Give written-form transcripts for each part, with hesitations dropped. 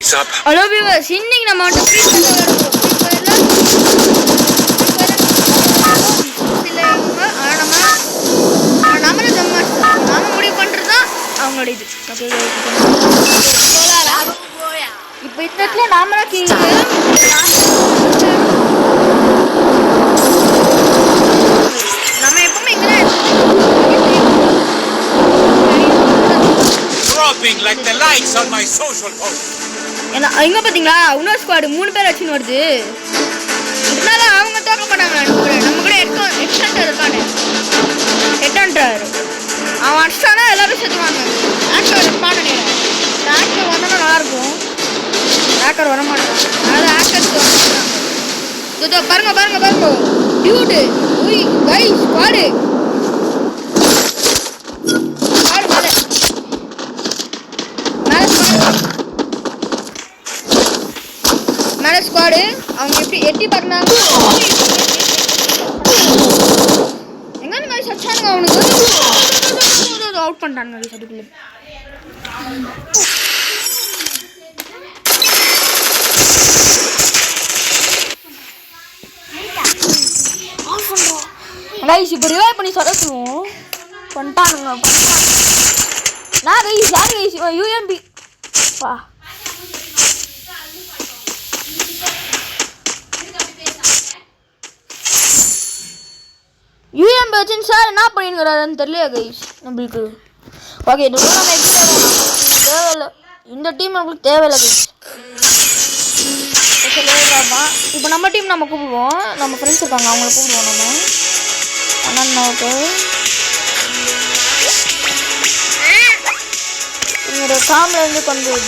Hello viewers, இன்னைக்கு நம்ம வந்து ஃப்ரீ ஃபயர்ல நாம முடிவு பண்றது தான் அவங்களோட இது. இப்போ இந்த இடத்துல நாம கிங் நம்ம எப்பவுமே dropping like the likes on my social post. எங்க பாத்தீங்களா இன்னொரு ஸ்குவாட் 3 பேர் வச்சுன்னு வருது. இதனால அவங்க தோக்க மாட்டாங்க. நம்ம கூட எக்ஸ்டெண்டர் இருக்கானே ஹெட்ஹண்டர் அவன் அடிச்சானா எல்லாரும் செத்துவாங்க. ஆக்கர் பாடனே ஆக்கர் வந்தா நல்லா இருக்கும். ஆக்கர் வர மாட்டான். அத ஆக்கர் தோக்குறாங்க. இதோ பாருங்க டியூட் உய் गाइस ஸ்குவாட் ஸ்குவாட் அவங்க எப்படி எட்டி பார்க்கறாங்க. எங்க அந்த மாதிரி சச்சானுங்க அவனுக்கு அவுட் பண்ணிட்டானுங்க அதுக்குள்ள. गाइस இப்போ ரிவைவ் பண்ணி சொடக்குவோம் பண்ணிட்டானுங்க. நான் गाइस யார் गाइस யூஎம்பி பா யூஎம் பச்சன் சார் என்ன பண்ணிருக்காருன்னு தெரியல गाइस நம்மளுக்கு. ஓகே இந்த நம்ம எப்படி தேவையில்லை. இந்த டீம் நமக்கு தேவையில்லை गाइस. இப்போ நம்ம டீம் நம்ம கூப்பிடுவோம். நம்ம ஃப்ரெண்ட்ஸ் இருக்காங்க அவங்கள கூப்பிடுவோம் நம்ம. அண்ணா ஓகே இந்த காம்ல இருந்து கொஞ்சம்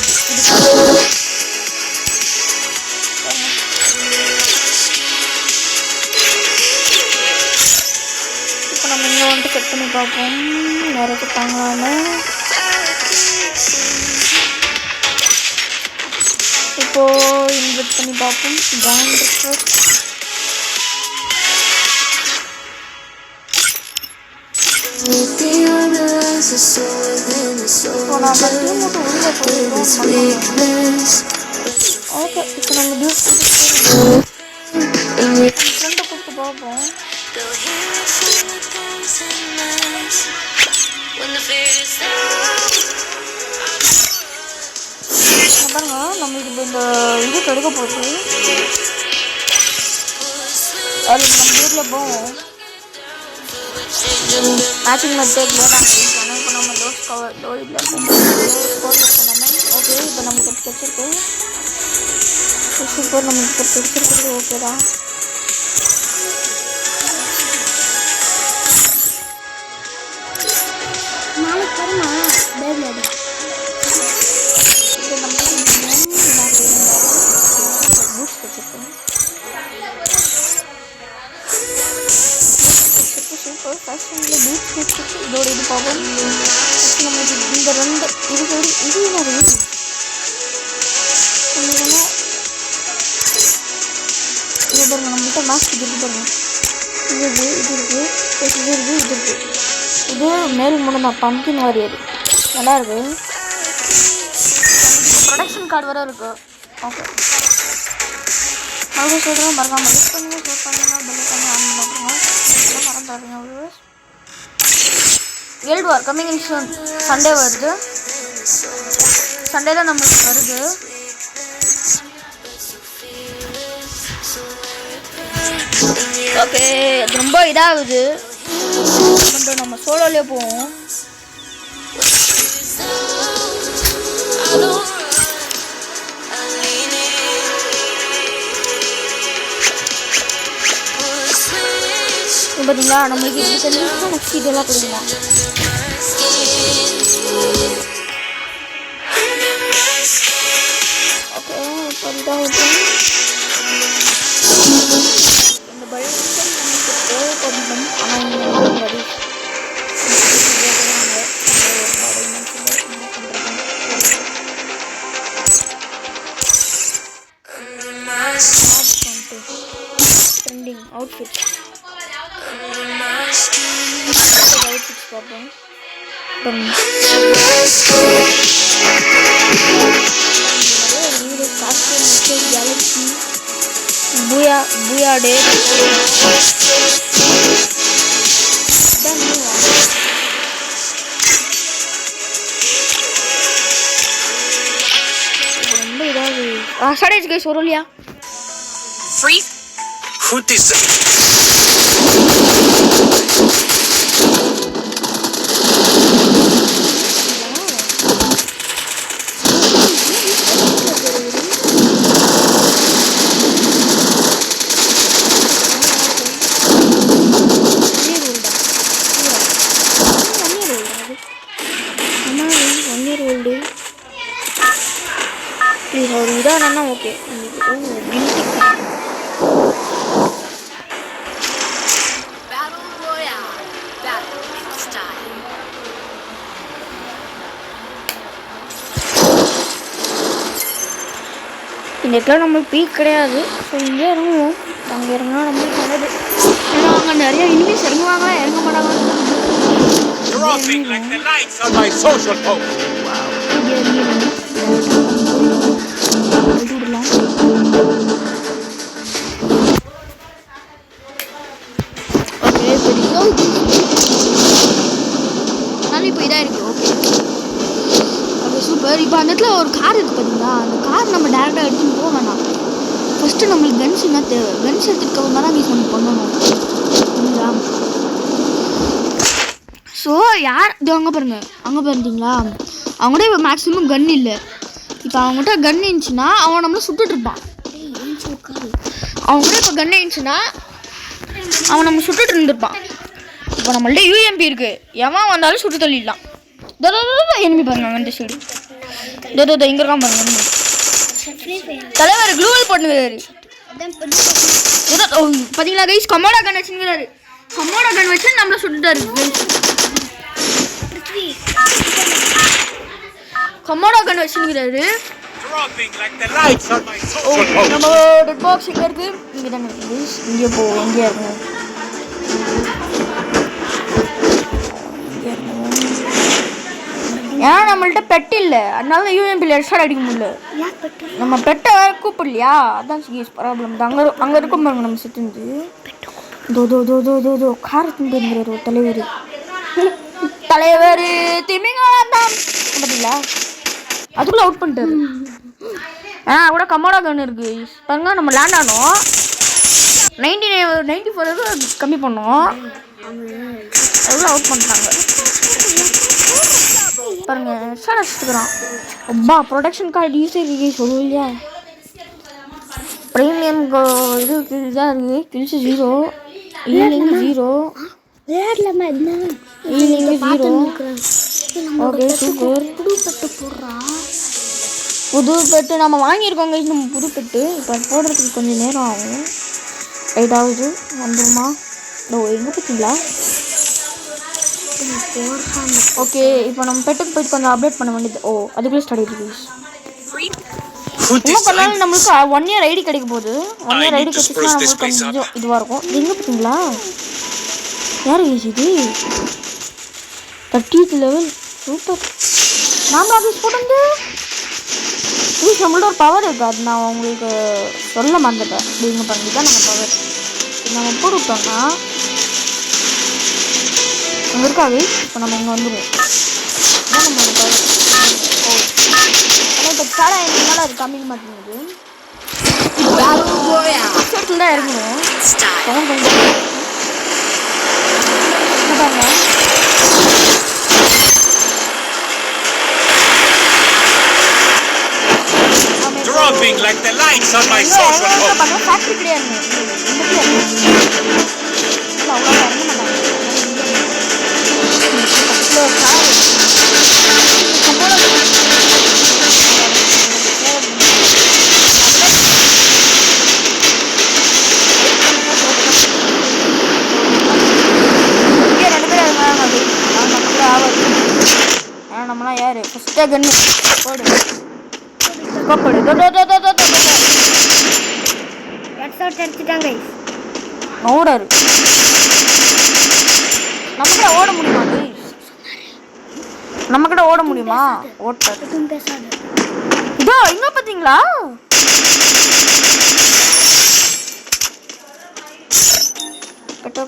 நம்ம இங்கே வந்துட்டு செக் பண்ணி பார்ப்போம் வேறு வச்சுட்டாங்களான்னு. இப்போது இன்வைட் பண்ணி பார்ப்போம். ஜாயின் ரிக்வெஸ்ட் இப்போ நம்ம டீம் மட்டும் உள்ளே போயிடுவோம். ஓகே இப்போ நம்ம டியூஸ் ஃப்ரெண்டை கூப்பிட்டு பார்ப்போம். பாருங்க நம்மளுக்கு இந்த இது கிடைக்க போகுது. அது நம்ம வீட்டில் போவோம். மேட்சிங் மெத்தேட்ல நாங்கள் இப்போ நம்ம டோஸ் கவர் டோரில் ஓகே இப்போ நமக்கு கிடச்சிருக்கு. சூப்பர் நமக்கு கிடச்சிருக்குது. ஓகே தான் நாளைக்கு தருமா பேபிள் இது நம்ம பூஸ்ட் வச்சுருக்கோம். சூப்பர் ஃபேஷனில் பூஸ்ட் வச்சுருக்கு. இதோட இது பார்ப்போம். நம்மளுக்கு இந்த ரெண்டு இது நிறைய இது பாருங்க நம்மகிட்ட மாஸ்க் இது பாருங்க. இது இருக்குது. இது மேல் மூணு பம்கின் வாரியர் நல்லா இருக்கு. ப்ரொடக்ஷன் கார்டு வேறு இருக்குது. ஓகே மறுபடியும் சொல்கிறேன் மறக்காமல் லைக் பண்ணுங்கள், ஷேர் பண்ணுங்கள், பெல் ஐக்கானை ஆன் பண்ணுங்க. இதெல்லாம் மறந்துடாதீங்க. Guild war coming in Sunday வருது. சண்டே தான் நம்மளுக்கு வருது. ஓகே அது ரொம்ப இதாகுது. நம்ம சோலோலே போவோம். பார்த்தீங்களா நம்மளுக்கு இது தெரிஞ்சுன்னா நெக்ஸ்ட் இதெல்லாம் போடுவோம். ஓகே இப்போ இதாக இந்த பயம் நமக்கு தேவைப்படும். ஆனால் வரி ட்ரெண்டிங் அவுட்ஃபிட் பார்ப்போம். பூயா டே ரொம்ப இதாவது ஸ்டார்டேஜ் கைஸ் வரும் இல்லையா Free? Who deserves? ஒரு உதாரணம்னா okay Battle Royale. Battle style. இந்த இடத்துல நம்மளுக்கு பீக் கிடையாது ஸோ இங்கே இறங்குவோம் அங்கே இறங்கினா நம்மளுக்கு நல்லது ஏன்னா அங்கே நிறைய இங்கிலீஷ் இறங்குவாங்களா இறங்க மாட்டாங்க Dropping like the lights on my social post. Okay இப்போ இதாக இருக்கு ஓகே ஓகே சூப்பர் இப்போ அந்த இடத்துல ஒரு கார் இருக்குது பார்த்தீங்களா அந்த கார் நம்ம டேரெக்டாக எடுத்துன்னு போக வேணாம் ஃபஸ்ட்டு நம்மளுக்கு கன்ஸ் என்ன தேவை கன்ஸ் எடுத்துட்டு தான் யூஸ் நம்ம பண்ணணும் சரிங்களா ஸோ யார் இது அங்கே பாருங்களா அவங்கள்ட்ட இப்போ மேக்ஸிமம் கன் இல்லை இப்போ அவங்ககிட்ட கன் இருந்துச்சுன்னா அவன் நம்மளை சுட்டுட்டு இருப்பான் அவங்ககிட்ட இப்போ கன் இருந்துச்சுன்னா அவன் நம்ம சுட்டுட்டு இருந்திருப்பான் இப்போ நம்மள்ட்ட யூஎம்பி இருக்குது எவன் வந்தாலும் சுட்டு தள்ளிடலாம் எனிமி பாருங்க அந்த சைடு இங்கே இருக்கான் பாருங்க தலைவர் க்ளூவல் பண்ணுவாரு பார்த்தீங்களா கைஸ் கமோடா கன் வச்சுங்கிறாரு கமோடா கன் வச்சு நம்மளை சுட்டுட்டாரு கமோடா கன் வச்சுங்கிறாரு Dropping like the lights on my social post. நம்ம டெட் பாக்ஸ் எங்கே இருக்கு இங்கே தானே இங்கே போ எங்கேயா இருக்கும் ஏன்னா நம்மள்ட்ட பெட் இல்லை அதனால யூஎம்பியில் எக்ஸ்ட்ரா அடிக்க முடியல நம்ம பெட்டை கூப்பிடலையா அதான் ப்ராப்ளம் அங்கே இருக்கும் பாருங்க நம்ம சுற்றுந்து தோ காரத்தின் பேருங்கிறார் ஒரு தலைவர் திமிங்கலாம் தான் பார்த்தீங்களா அதுக்குள்ளே அவுட் பண்ணிட்டாரு கூட கமோடா கன் இருக்கு பாருங்க நம்ம லேண்ட் ஆனோம் 94 கம்மி பண்ணோம் எவ்வளோ அவுட் பண்ணிட்டாங்க பாருங்க எக்ஸ்ட்ரா வச்சுக்கிறான் அப்பா ப்ரொடக்ஷன் கார்டு யூஸே சொல்லுவோம் இல்லையா ப்ரீமியம் இது இதாக இருக்குது kills 0 Ealing 0 Ealing 0 okay super புது பெட்டு நம்ம வாங்கியிருக்கோங்க நம்ம புது பெட்டு இப்போ போடுறதுக்கு கொஞ்சம் நேரம் ஆகும் ஏதாவது வந்துடுமா எங்கே பார்த்தீங்களா ஓகே இப்போ நம்ம பெட்டுக்கு போயிட்டு கொஞ்சம் அப்டேட் பண்ண வேண்டியது அதுக்குள்ளே ஸ்டார்ட் ஆகிடுது என்ன பண்ணாலும் நம்மளுக்கு 1 இயர் ஐடி கிடைக்க போகுது 1 இயர் ஐடி கிடைச்சிச்சுன்னா நம்மளுக்கு கொஞ்சம் இதுவாக இருக்கும் எங்கே பார்த்தீங்களா யார் இது 30th லெவல் சூப்பர் நாம ஆஃபீஸ் போட்டு நம்மள்ட்ட ஒரு பவர் இருக்குது அது நான் உங்களுக்கு சொல்ல மறந்துட்டேன் நீங்கள் பண்ணி தான் நம்ம பவர் நம்ம போட்டு விட்டோம்னா அங்கே இருக்காது இப்போ நம்ம இங்கே வந்துடுவோம் இதுதான் நம்மளோட பவர் ஆனால் இப்போ சாலை எங்களால் அது காமிக்க மாட்டேங்குது பட்ஜெட்டில் தான் இருக்கணும் பாருங்க Dropping like the lights on my social post. Factory கிடையாது நம்மளாம் யாரு ஃபஸ்ட்டே கன்னு போடு ஓடாரு நம்ம ஓட முடியுமா நம்ம ஓட முடியுமா ஓட்டாரு இதோ இங்க பாத்தீங்களா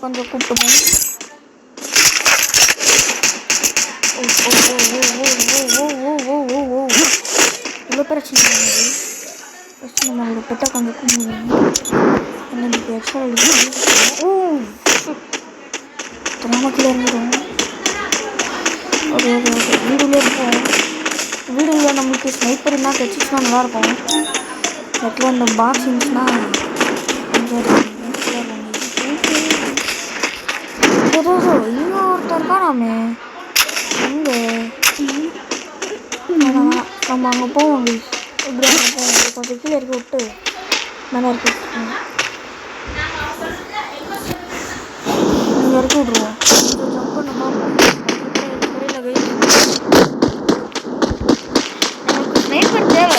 கொஞ்சம் கூப்பிட்டு இவ்வளோ பிரச்சனை ஃபஸ்ட்டு நம்ம ஒரு பெட்டை கொஞ்சம் கூப்பிடுவோம். எனக்கு எக்ஸ்ட்ரா கிராமத்தில் இருந்துடும். ஒரு வீடுல இருக்கும். வீடுகளில் நம்மளுக்கு ஸ்னைப்பர் என்ன கிடச்சிச்சுன்னா நல்லாயிருக்கும். இடத்துல இந்த பாக்ஸ் இருந்துச்சுன்னா இன்னும் ஒருத்தர் இருக்கானாமே எங்கே நம்ம அங்கே போவோம். இப்படி அங்கே போவோம். கொஞ்சம் கீழே இருக்க விட்டு மேலே இருக்க இங்கே இருக்க விட்ருவோம். ஜம்ப் பண்ண பார்ப்போம். நமக்கு ஸ்னைப்பர் தேவை.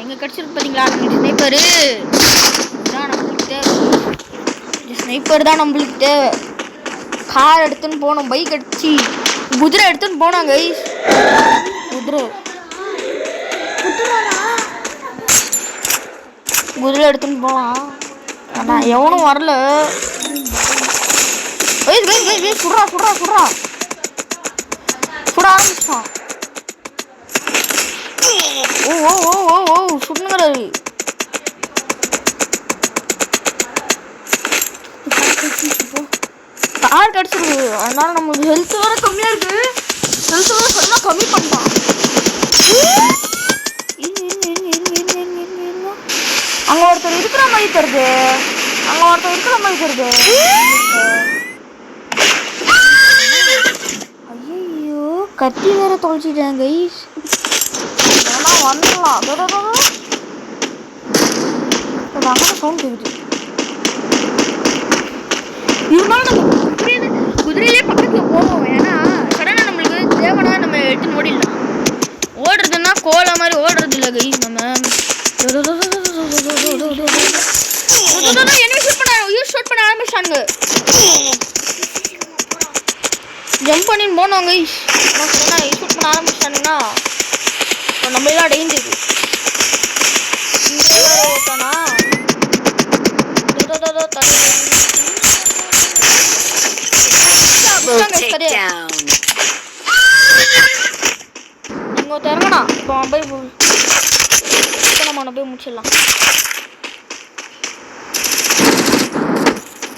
இங்கே கிடச்சிருக்கு பார்த்தீங்களா நம்மளுக்கு ஸ்னைப்பரு தான் நம்மளுக்கு தேவை. ஸ்னைப்பர் தான் நம்மளுக்கு தேவை. கார் எடுத்துன்னு போனோம். பைக் அடிச்சு குதிரை எடுத்துன்னு போனோம் கைஸ். குதிரை எடுத்துன்னு போகலாம். ஆனால் எவனும் வரல. சுட ஆரம்பிச்சிட்டான். ஓ சுடுங்கிறாரு. கார் கிடச்சிருக்கு. அதனால நம்மளுக்கு ஹெல்த் வேற கம்மியாக இருக்கு. ஹெல்த் வேற சொன்னா கம்மி பண்ணலாம். அங்கே ஒருத்தர் இருக்கிற மாதிரி தருது. ஐயோ கத்தி வேற தொலைச்சிட்டேன் கைஸ். வந்துடலாம். அங்கே சவுண்ட் கேக்குது. இருந்தாலும் நம்ம குதிரையிலே பக்கத்தில் போவோம். ஏன்னா சடனாக நம்மளுக்கு தேவைன்னா நம்ம எடுத்துன்னு ஓடிடலாம். ஓடுறதுன்னா கோலை மாதிரி ஓடுறது இல்லை கைஸ். நம்ம ஷூட் பண்ண ஆரம்பிச்சானுங்க. ஜம்ப் பண்ணி போனோம் கைஸ். ஷூட் பண்ண ஆரம்பிச்சானுங்கன்னா நம்ம எல்லாம் டேஞ்சர். ஓட்டானா இங்கே திறங்கண்ணா. இப்போ போய் நம்ம போய் முடிச்சிடலாம்.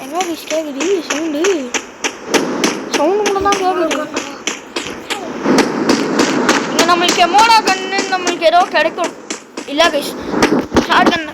எங்கே கைஸ் கேட்குது சவுண்டு மட்டும் தான் கேட்குது. இங்கே நம்மளுக்கு எமோடா கண்ணு நம்மளுக்கு ஏதோ கிடைக்கும் இல்லை கைஸ். ஷார்ட் கண்ணு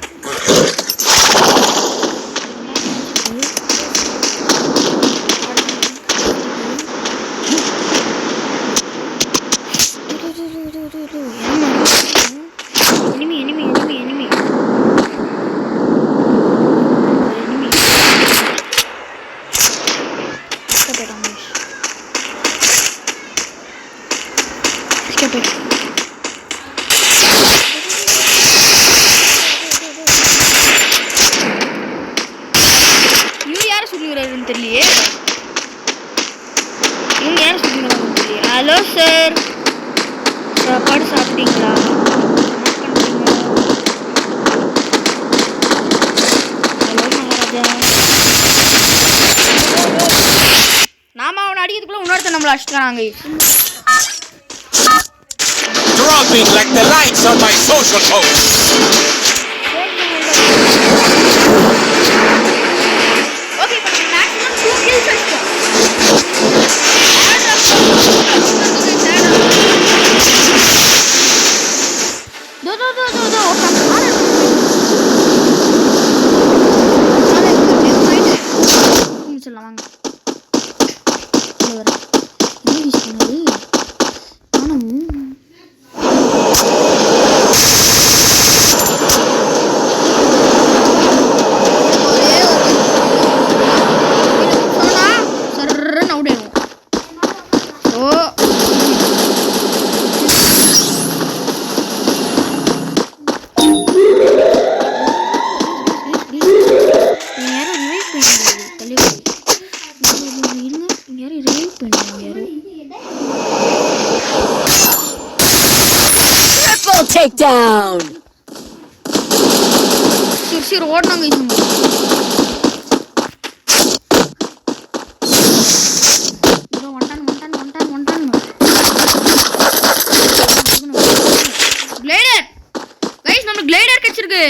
தெரியலையே. இவங்க யாரும் சொல்லுங்க தெரியல. ஹலோ சார், சாப்பாடு சாப்பிட்டீங்களா? ஹலோ மகாராஜா. நாம அவனை அடிக்கிறதுக்குள்ள இன்னொருத்த நம்மளை அடிச்சுட்டாங்க. Dropping like the lights on my social post. Takedown. Sir, ஓடுனாங்க. நமக்கு கிளைடர் கிடைச்சிருக்கு.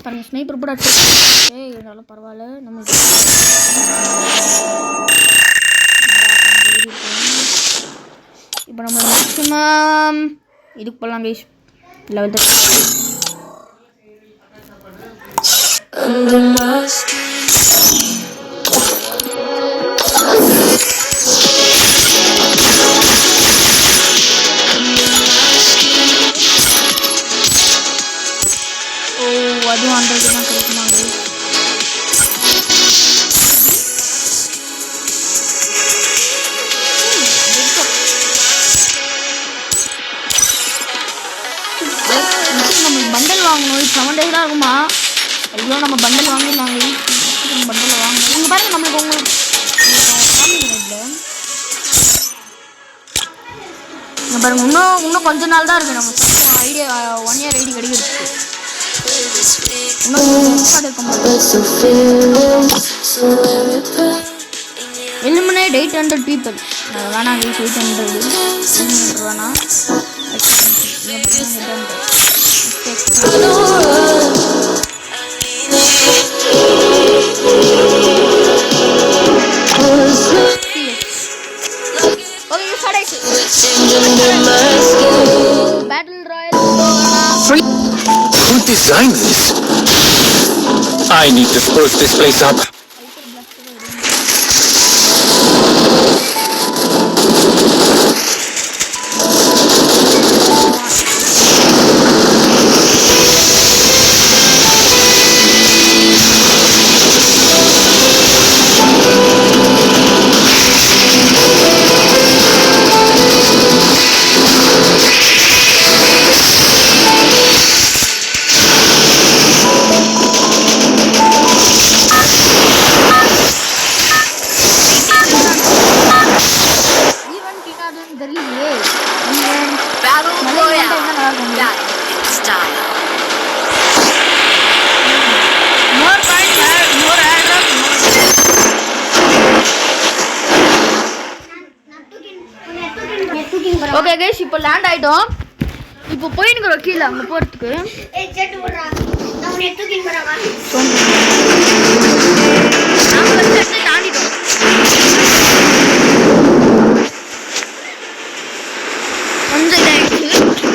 பாருங்க ஸ்னைப்பர் கூட இருந்தாலும் பரவாயில்ல. நம்ம இப்போ நம்ம மேக்ஸிமம் இதுக்கு போகலாம் கைஸ். லெவல் 30. அது 100 தான் கிடைக்குமா கைஸ்? நம்ம பண்டல் வாங்கணும். 7 days தான் இருக்குமா? ஐயோ நம்ம பண்டல் வாங்கிடலாங்க. நம்ம பண்டல் வாங்கணும். இங்கே பாருங்க நம்மளுக்கு உங்களுக்கு இங்கே பாருங்க இன்னும் கொஞ்ச நாள் தான் இருக்குது. நம்ம ஐடியா 1 year ஐடி கிடைக்கிறதுக்கு. Eliminate 800 people. வேணாம் 800 வேணாம். Battle Royale. Who designed this? I need to spruce this place up. Okay guys இப்போ லேண்ட் ஆயிட்டோம். இப்போ போயினுக்குறோம் கீழே அங்கே போகிறதுக்கு. தாண்டிட்டோம். கொஞ்சம் இதாகிடுச்சு.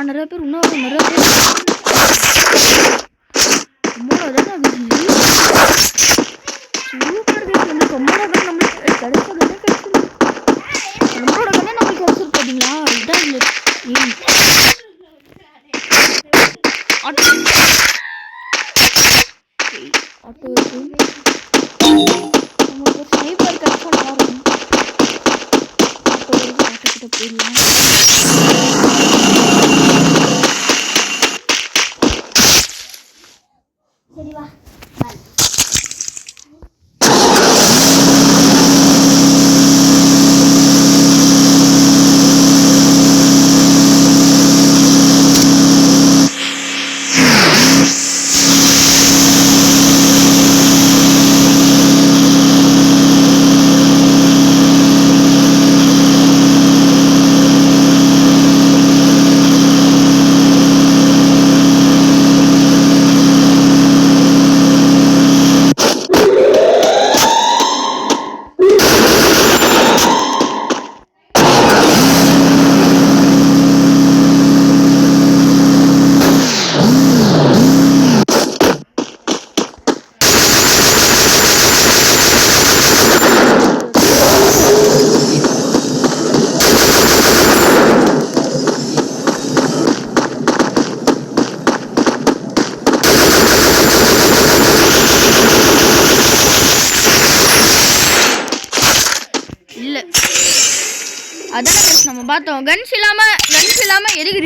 நிறைய பேர் நிறைய பேர் பார்த்தோம் கன்ஸ் இல்லாம எதுக்கு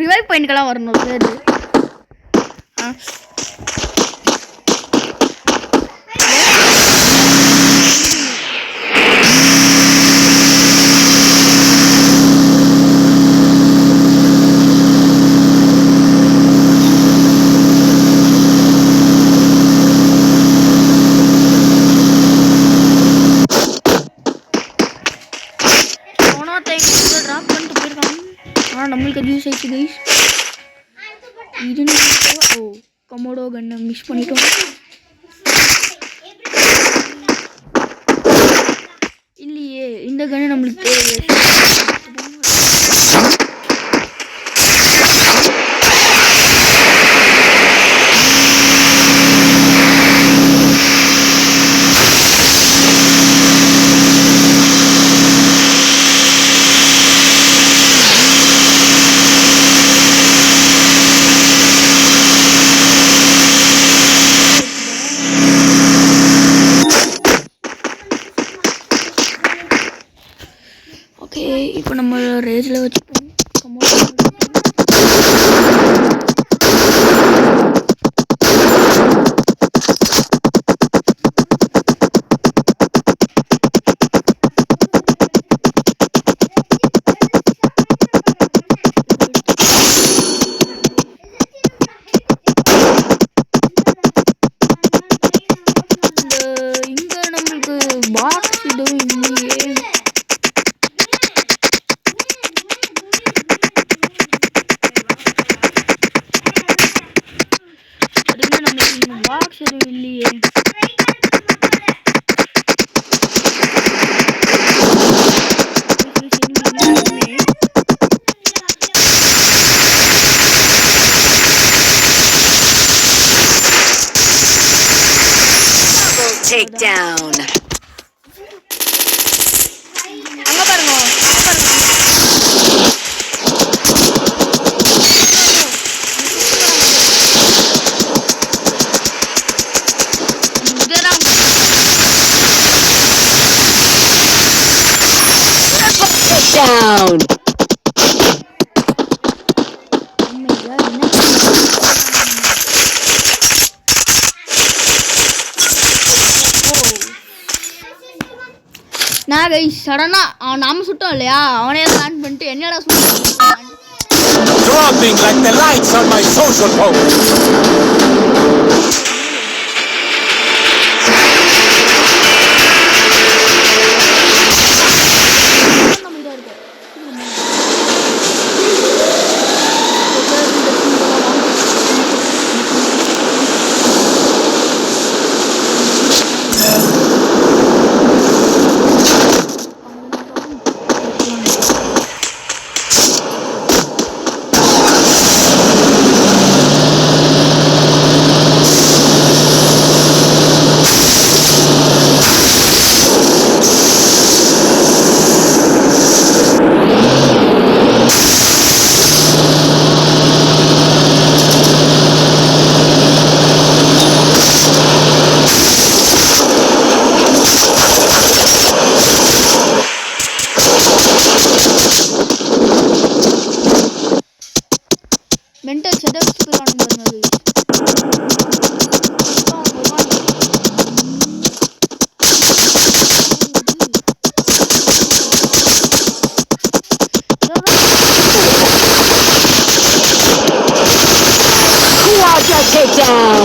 ரிவைவ் பாயிண்ட்க்கெல்லாம் வரணும் அது ட்ராப் பண்ணிட்டு போயிருக்காங்க. ஆனால் நம்மளுக்கு அது யூஸ் ஆயிடுச்சு கைஸ். இது ஓ கமோடோ கன்னை மிஸ் பண்ணிட்டோம். இல்லையே இந்த கன்னு நம்மளுக்கு தேவை. ஓகே இப்போ நம்ம ரேஜில் வச்சுப்போம். இங்கே நம்மளுக்கு பாக்ஸ் இதுவும் இல்லையே. பாக்ஸ் எதுவும் இல்லையே. Takedown. அங்க பாருங்க Down. நான் கைஸ் சடனா நாம சுட்டோம் இல்லையா, அவனே பிளான் பண்ணிட்டு என்னடா சுட்டான். Dropping like the lights on my social post. Mental setup போயிடணும் பாருங்க. Quadra takedown.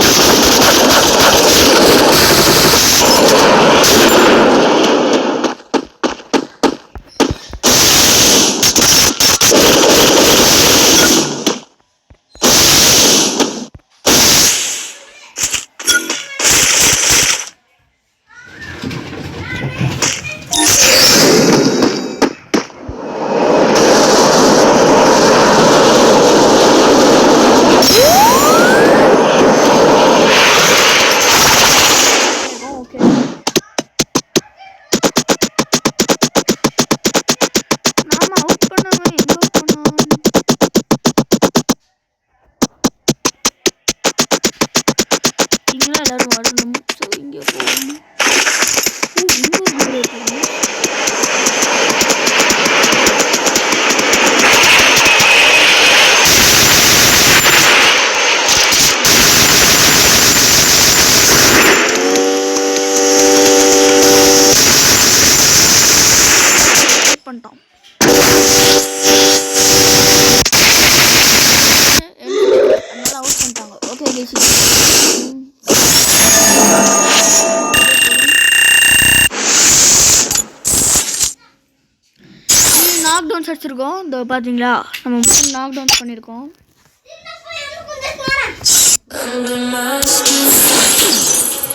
முடிச்சிருக்கோம். இந்த பார்த்தீங்களா நம்ம நாக் டவுன் பண்ணியிருக்கோம்.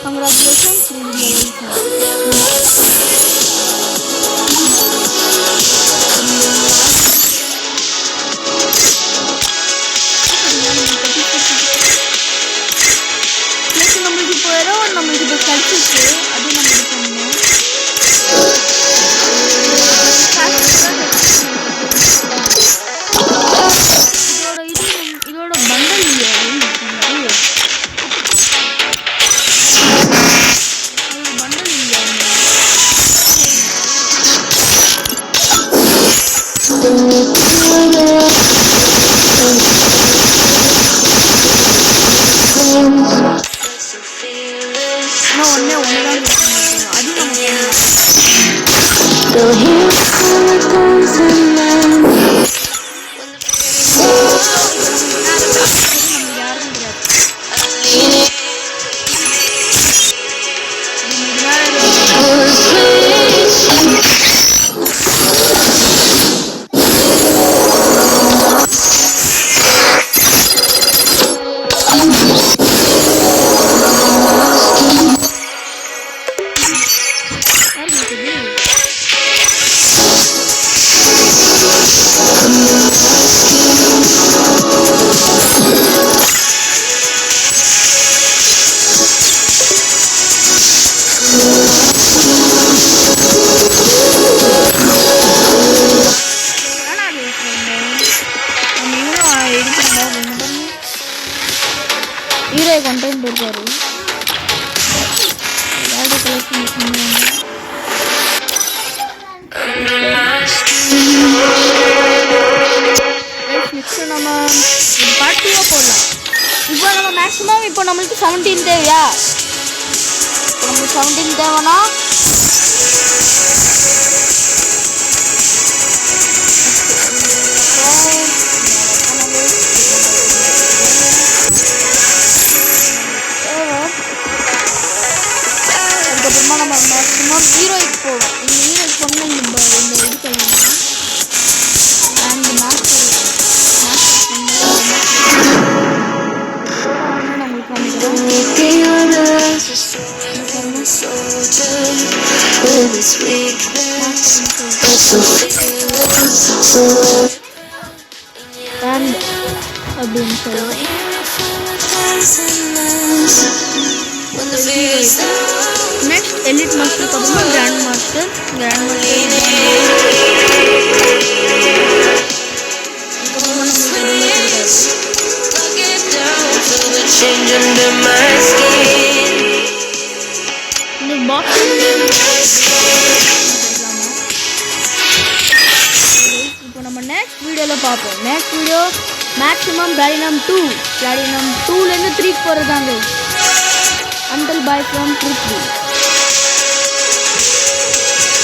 Congratulations. நம்மளுக்கு இப்போ ஏதோ நம்மளுக்கு இப்போ கிடைச்சிருக்கு. அது நம்ம இது பண்ணணும். இதோட பண்டல் இல்லையா? பண்டல் இல்லையா? ஹீரோ கண்டென்ட் இருக்காரு. நம்ம பார்ட்டியாக போடலாம். இப்போ நம்ம மேக்ஸிமம் இப்போ நம்மளுக்கு 17 தேவையா? நம்மளுக்கு 17 தேவைன்னா அதுக்கப்புறமா நம்ம மேக்ஸிமம் ஹீரோய்க்கு போவோம். இந்த ஹீரோய்க்கு போனால் இந்த இது சொல்லணும். அண்ட் மாஸ்டர் நம்மளுக்கு அண்ட் அப்படின்னு சொல்லுவோம். நெக்ஸ்ட் எலிட் மாஸ்டருக்கு அப்புறமா கிராண்ட் மாஸ்டர். இப்போ நம்ம நெக்ஸ்ட் வீடியோவில் பார்ப்போம். Next video maximum platinum 2 platinum 2லேருந்து 3 போகிறதாங்க. Until bye from Prithvi.